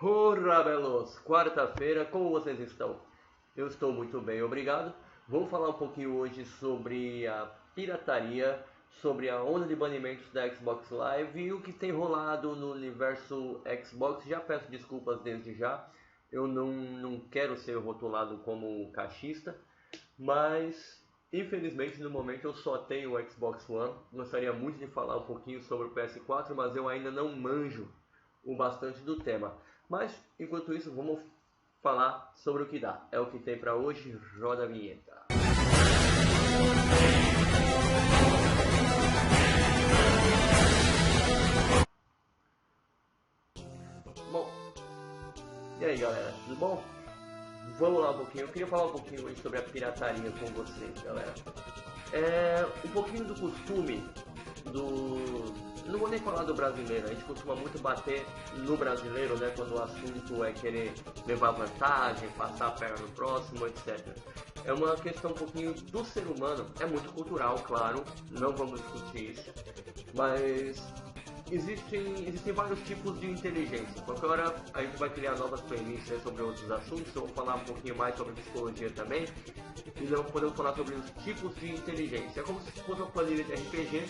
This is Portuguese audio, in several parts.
Ora, belos! Quarta-feira, como vocês estão? Eu estou muito bem, obrigado. Vamos falar um pouquinho hoje sobre a pirataria, sobre a onda de banimentos da Xbox Live e o que tem rolado no universo Xbox. Já peço desculpas desde já, eu não quero ser rotulado como cachista, mas infelizmente no momento eu só tenho o Xbox One. Gostaria muito de falar um pouquinho sobre o PS4, mas eu ainda não manjo o bastante do tema. Mas enquanto isso, vamos falar sobre o que dá. É o que tem para hoje. Roda a vinheta. Bom, e aí galera, tudo bom? Vamos lá um pouquinho. Eu queria falar um pouquinho hoje sobre a pirataria com vocês, galera. Um pouquinho do costume do... Não vou nem falar do brasileiro, a gente costuma muito bater no brasileiro, né, quando o assunto é querer levar vantagem, passar a perna no próximo, etc. É uma questão um pouquinho do ser humano, é muito cultural, claro, não vamos discutir isso, mas existem vários tipos de inteligência. Qualquer hora a gente vai criar novas premissas sobre outros assuntos, eu vou falar um pouquinho mais sobre psicologia também, e não podemos falar sobre os tipos de inteligência. É como se fosse uma planilha de RPG,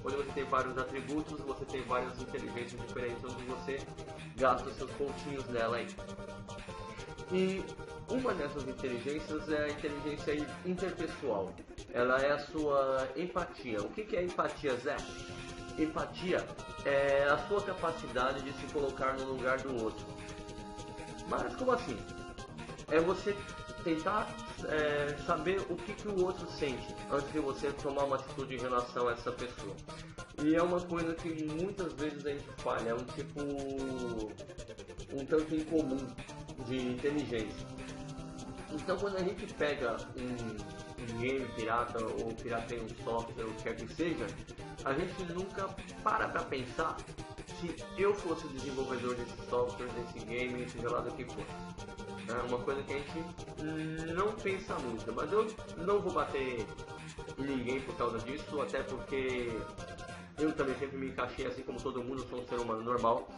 onde você tem vários atributos, você tem várias inteligências diferentes, onde você gasta os seus pontinhos nela aí. E uma dessas inteligências é a inteligência interpessoal. Ela é a sua empatia. O que é empatia, Zé? Empatia é a sua capacidade de se colocar no lugar do outro. Mas como assim? É você tentar saber o que o outro sente antes de você tomar uma atitude em relação a essa pessoa. E é uma coisa que muitas vezes a gente falha, é um tipo um tanto incomum de inteligência. Então quando a gente pega um game pirata ou pirateia um software, o que quer que seja, a gente nunca para pra pensar se eu fosse o desenvolvedor desse software, desse game, seja lá do que for. É uma coisa que a gente não pensa muito, mas eu não vou bater em ninguém por causa disso, até porque eu também sempre me encaixei assim como todo mundo, sou um ser humano normal,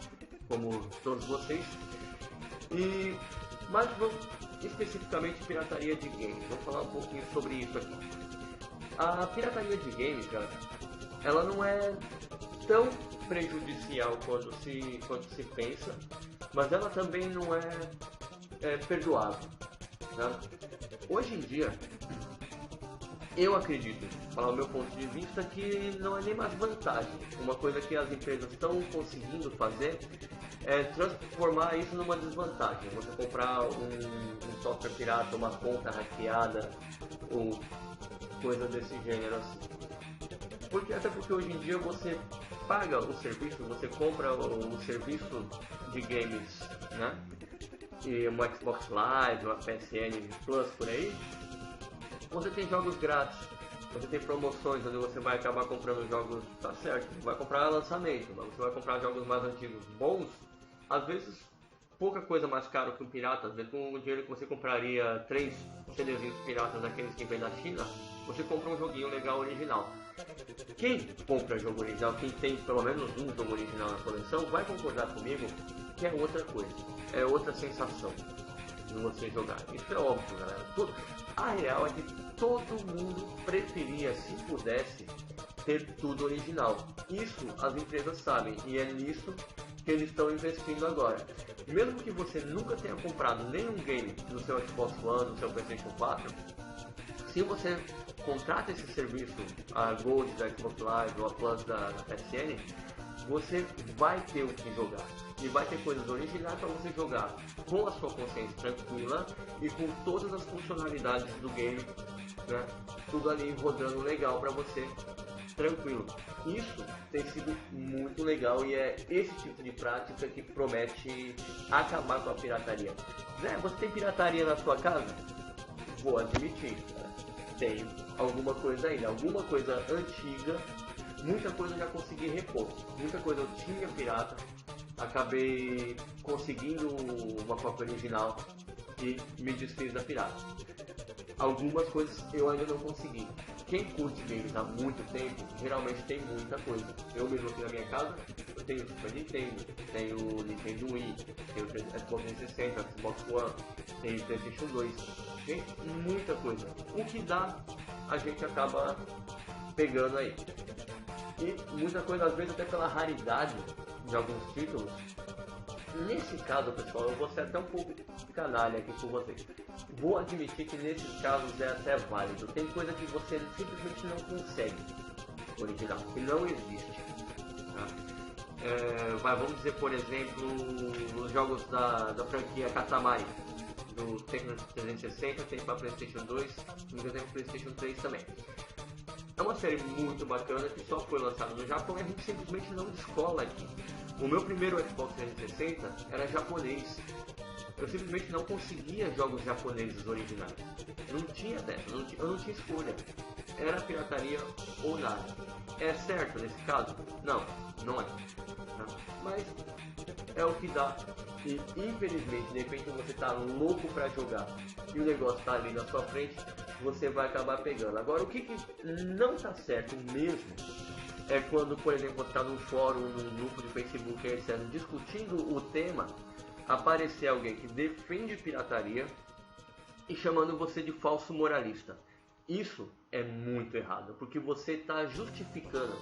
como todos vocês. Mas vamos especificamente pirataria de games, vamos falar um pouquinho sobre isso aqui. A pirataria de games, cara, ela não é tão prejudicial quanto se pensa, mas ela também não é perdoável, né? Hoje em dia, eu acredito, falar o meu ponto de vista, que não é nem mais vantagem. Uma coisa que as empresas estão conseguindo fazer é transformar isso numa desvantagem. Você comprar um software pirata, uma conta hackeada, ou coisa desse gênero assim. Até porque hoje em dia você paga o serviço, você compra o serviço de games, né? E uma Xbox Live, uma PSN Plus por aí, você tem jogos grátis, você tem promoções onde você vai acabar comprando jogos, tá certo, vai comprar lançamento, mas você vai comprar jogos mais antigos bons, às vezes pouca coisa mais caro que um pirata, às vezes com o dinheiro que você compraria 3 CDzinhos piratas daqueles que vem da China, você compra um joguinho legal original. Quem compra jogo original, quem tem pelo menos um jogo original na coleção, vai concordar comigo que é outra coisa, é outra sensação de você jogar. Isso é óbvio, galera. A real é que todo mundo preferia, se pudesse, ter tudo original. Isso as empresas sabem e é nisso que eles estão investindo agora. Mesmo que você nunca tenha comprado nenhum game no seu Xbox One, no seu PlayStation 4, se você contrata esse serviço, a Gold da Xbox Live ou a Plus da PSN, você vai ter o que jogar. E vai ter coisas originais para você jogar com a sua consciência tranquila e com todas as funcionalidades do game, né? Tudo ali rodando legal para você, tranquilo. Isso tem sido muito legal e é esse tipo de prática que promete acabar com a pirataria. Zé, você tem pirataria na sua casa? Vou admitir, cara. Tem alguma coisa ainda, alguma coisa antiga, muita coisa eu já consegui repor, muita coisa eu tinha pirata, acabei conseguindo uma cópia original e me desfiz da pirata. Algumas coisas eu ainda não consegui. Quem curte games há muito tempo, geralmente tem muita coisa. Eu mesmo aqui na minha casa, eu tem o Super Nintendo, tem o Nintendo Wii, tem o Xbox 360, o Xbox One, tem o PlayStation 2, tem muita coisa. O que dá, a gente acaba pegando aí. E muita coisa, às vezes até pela raridade de alguns títulos. Nesse caso, pessoal, eu vou ser até um pouco canalha aqui com vocês. Vou admitir que nesses casos é até válido. Tem coisa que você simplesmente não consegue original, que não existe. Tá? Vamos dizer, por exemplo, os jogos da franquia Katamari, do Tekken 360, tem para PlayStation 2 e tem para PlayStation 3 também. É uma série muito bacana que só foi lançada no Japão e a gente simplesmente não descola aqui. O meu primeiro Xbox 360 era japonês. Eu simplesmente não conseguia jogos japoneses originais. Não tinha dessa, eu não tinha escolha. Era pirataria ou nada. É certo nesse caso? Não, não é. Mas é o que dá. E infelizmente, de repente você tá louco pra jogar e o negócio tá ali na sua frente, você vai acabar pegando. Agora, o que não tá certo mesmo é quando, por exemplo, você está num fórum, num grupo de Facebook, etc., discutindo o tema, aparecer alguém que defende pirataria e chamando você de falso moralista. Isso é muito errado, porque você está justificando.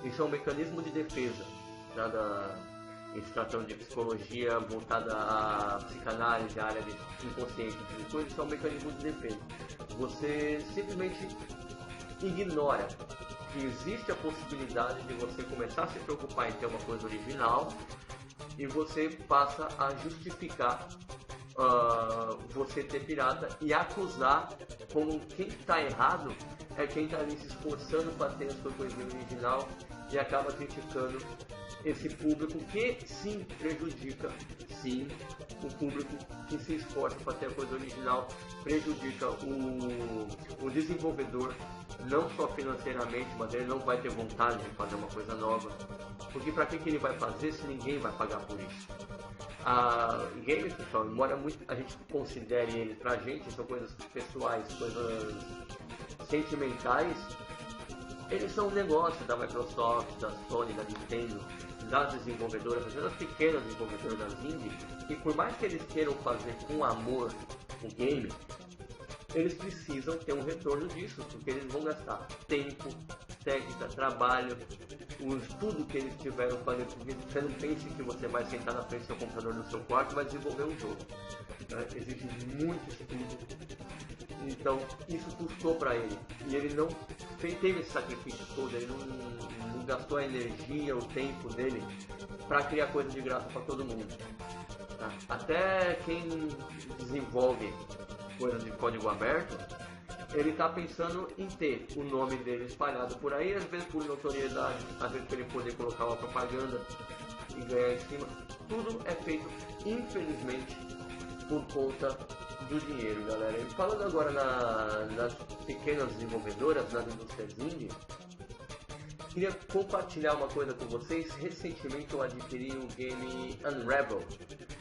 Isso é um mecanismo de defesa, em se tratando de psicologia voltada à psicanálise, à área de inconsciente, de coisa, isso é um mecanismo de defesa. Você simplesmente ignora que existe a possibilidade de você começar a se preocupar em ter uma coisa original e você passa a justificar você ter pirata e acusar como quem está errado é quem está ali se esforçando para ter a sua coisa original e acaba criticando esse público que sim prejudica, sim, o público que se esforça para ter a coisa original, prejudica o desenvolvedor, não só financeiramente, mas ele não vai ter vontade de fazer uma coisa nova, porque para que ele vai fazer se ninguém vai pagar por isso? Games, pessoal, embora muito a gente considere ele pra gente, são coisas pessoais, coisas sentimentais, eles são um negócio da Microsoft, da Sony, da Nintendo, das desenvolvedoras, das pequenas desenvolvedoras das indie, e por mais que eles queiram fazer com amor o game, eles precisam ter um retorno disso, porque eles vão gastar tempo, técnica, trabalho, tudo que eles tiveram fazendo, porque você não pense que você vai sentar na frente do seu computador no seu quarto e vai desenvolver um jogo. Exige muito estudo, então isso custou para ele, e ele não teve esse sacrifício todo, ele não gastou a energia, o tempo dele para criar coisa de graça para todo mundo. Tá? Até quem desenvolve coisas de código aberto, ele está pensando em ter o nome dele espalhado por aí, às vezes por notoriedade, às vezes para ele poder colocar uma propaganda e ganhar em cima. Tudo é feito, infelizmente, por conta do dinheiro, galera. E falando agora nas pequenas desenvolvedoras, nas indústrias indie, queria compartilhar uma coisa com vocês. Recentemente eu adquiri o game Unravel.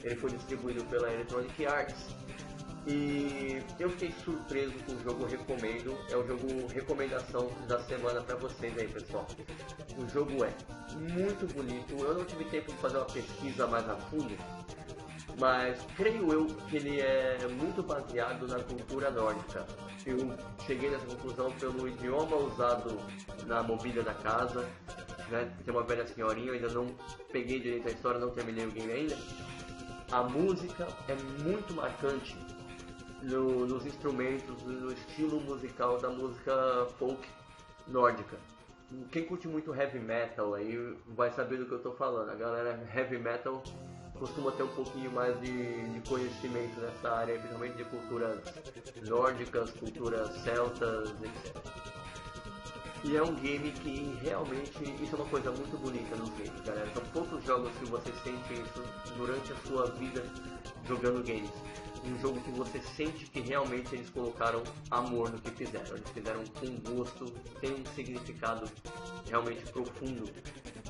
Ele foi distribuído pela Electronic Arts. E eu fiquei surpreso com o jogo, recomendo. É o jogo recomendação da semana para vocês aí, pessoal. O jogo é muito bonito. Eu não tive tempo de fazer uma pesquisa mais a fundo, mas creio eu que ele é muito baseado na cultura nórdica. Eu cheguei nessa conclusão pelo idioma usado na mobília da casa, né? Tem uma velha senhorinha, eu ainda não peguei direito a história, não terminei o game ainda. A música é muito marcante nos instrumentos, no estilo musical da música folk nórdica. Quem curte muito heavy metal aí vai saber do que eu estou falando. A galera heavy metal costuma ter um pouquinho mais de conhecimento nessa área, principalmente de culturas nórdicas, culturas celtas, etc. E é um game que realmente, isso é uma coisa muito bonita nos games, galera. São poucos jogos que você sente isso durante a sua vida jogando games. Um jogo que você sente que realmente eles colocaram amor no que fizeram. Eles fizeram com gosto, tem um significado realmente profundo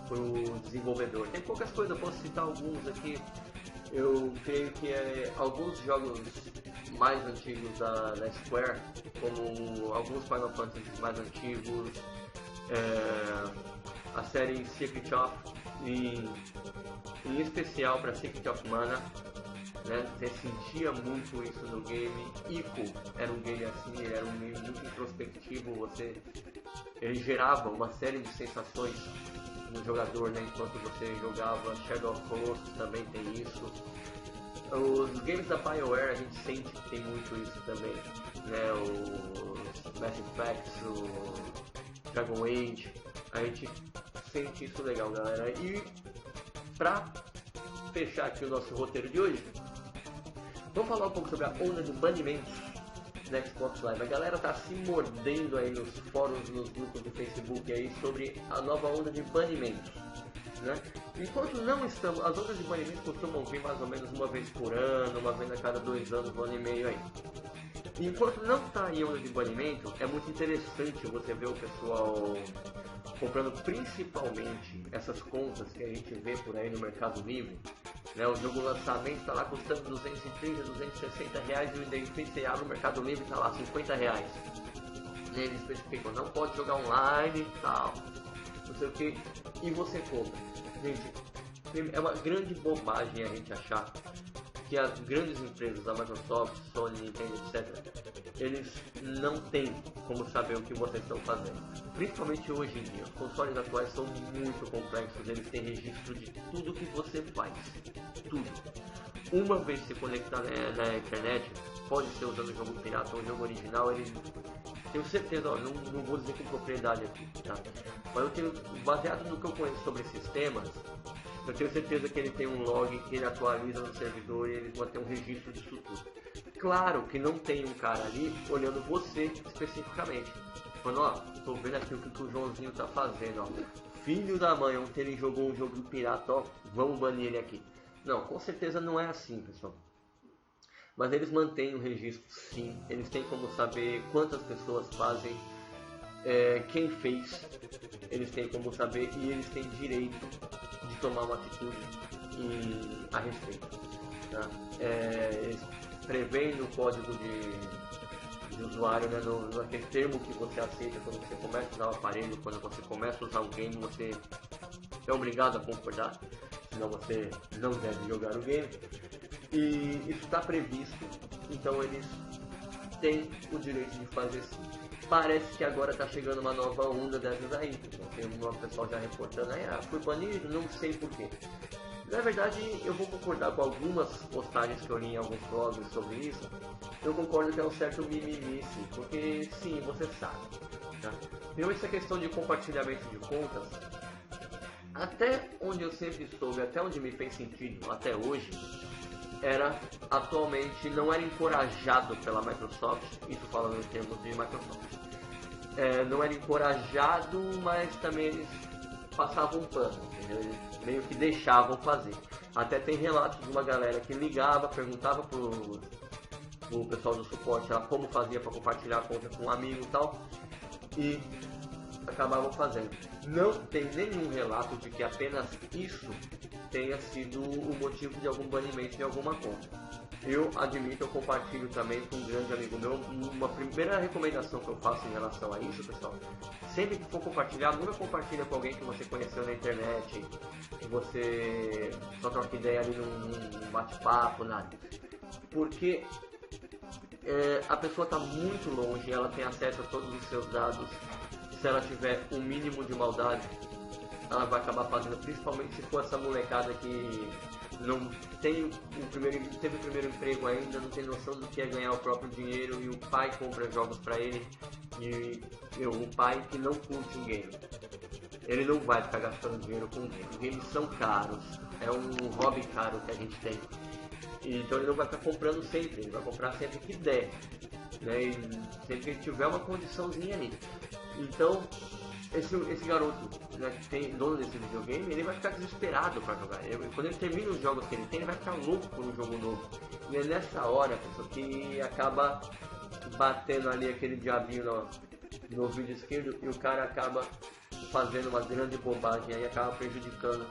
pro desenvolvedor. Tem poucas coisas, eu posso citar alguns aqui. Eu creio que alguns jogos mais antigos da Square, como alguns Final Fantasy mais antigos, a série Secret of em especial para Secret of Mana, né? Você sentia muito isso no game. Ico era um game assim, ele era um game muito introspectivo, ele gerava uma série de sensações no jogador, né? Enquanto você jogava. Shadow of Colossus também tem isso. Os games da BioWare a gente sente que tem muito isso também, né? Os Mass Effect, o Dragon Age, a gente sente isso legal, galera. E pra fechar aqui o nosso roteiro de hoje, vamos falar um pouco sobre a onda de banimentos no Xbox Live. A galera tá se mordendo aí nos fóruns, nos grupos do Facebook aí sobre a nova onda de banimentos, né? Enquanto não estamos, as ondas de banimento costumam vir mais ou menos uma vez por ano, uma vez a cada 2 anos, 1 ano e meio aí. Enquanto não está em onda de banimento, é muito interessante você ver o pessoal comprando principalmente essas contas que a gente vê por aí no Mercado Livre, né? O jogo lançamento está lá custando 230, 260 reais e o IDFCA no Mercado Livre está lá 50 reais. Eles especificam, não pode jogar online e tal, não sei o que, e você compra. Gente, é uma grande bobagem a gente achar que as grandes empresas, a Microsoft, Sony, Nintendo, etc., eles não têm como saber o que vocês estão fazendo. Principalmente hoje em dia, os consoles atuais são muito complexos, eles têm registro de tudo que você faz, tudo. Uma vez se conectar na internet, pode ser usando o jogo pirata ou o jogo original, eles... Tenho certeza, ó, não vou dizer com propriedade aqui, tá? Mas eu tenho, baseado no que eu conheço sobre sistemas, eu tenho certeza que ele tem um log que ele atualiza no servidor e eles vão ter um registro disso tudo. Claro que não tem um cara ali olhando você especificamente. Falando, ó, tô vendo aqui o que o Joãozinho tá fazendo, ó. Filho da mãe, ontem ele jogou um jogo pirata, ó, vamos banir ele aqui. Não, com certeza não é assim, pessoal. Mas eles mantêm o registro, sim. Eles têm como saber quantas pessoas fazem, quem fez. Eles têm como saber e eles têm direito de tomar uma atitude a respeito. Tá? Eles prevêem no código de usuário, né, naquele termo que você aceita quando você começa a usar o aparelho, quando você começa a usar o game, você é obrigado a concordar, senão você não deve jogar o game. E isso está previsto, então eles têm o direito de fazer sim. Parece que agora está chegando uma nova onda dessas aí, então, tem um pessoal já reportando aí, fui banido, não sei porquê. Na verdade, eu vou concordar com algumas postagens que eu li em alguns blogs sobre isso. Eu concordo que é um certo mimimi, sim, porque sim, você sabe. Tá? Então essa questão de compartilhamento de contas, até onde eu sempre soube, até onde me fez sentido, até hoje, atualmente não era encorajado pela Microsoft, isso falando em termos de Microsoft, não era encorajado, mas também eles passavam um pano, entendeu? Eles meio que deixavam fazer. Até tem relatos de uma galera que ligava, perguntava pro pessoal do suporte lá como fazia para compartilhar a conta com um amigo e tal, e acabavam fazendo. Não tem nenhum relato de que apenas isso tenha sido o motivo de algum banimento de alguma conta. Eu admito, eu compartilho também com um grande amigo meu. Uma primeira recomendação que eu faço em relação a isso, pessoal, sempre que for compartilhar, nunca compartilha com alguém que você conheceu na internet, que você só troca ideia ali num bate-papo, nada. Porque a pessoa está muito longe, ela tem acesso a todos os seus dados. Se ela tiver um mínimo de maldade, ela vai acabar fazendo, principalmente se for essa molecada que não tem teve o primeiro emprego ainda, não tem noção do que é ganhar o próprio dinheiro e o pai compra jogos pra ele, e um pai que não curte um game, ele não vai ficar gastando dinheiro com game. Os games são caros, é um hobby caro que a gente tem, então ele não vai ficar comprando sempre, ele vai comprar sempre que der, né? E sempre que ele tiver uma condiçãozinha ali. Então esse garoto, né, que tem dono desse videogame, ele vai ficar desesperado para jogar. Quando ele termina os jogos que ele tem, ele vai ficar louco por um jogo novo. E é nessa hora, pessoal, que acaba batendo ali aquele diabinho no ouvido esquerdo e o cara acaba fazendo uma grande bobagem e acaba prejudicando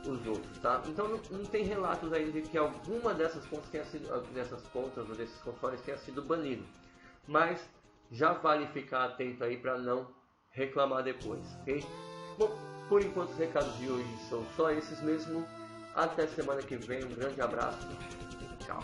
os outros, tá? Então não tem relatos aí de que alguma dessas contas ou desses consoles tenha sido banido. Mas já vale ficar atento aí para não reclamar depois, ok? Bom, Por enquanto os recados de hoje são só esses mesmo. Até semana que vem, um grande abraço. Tchau.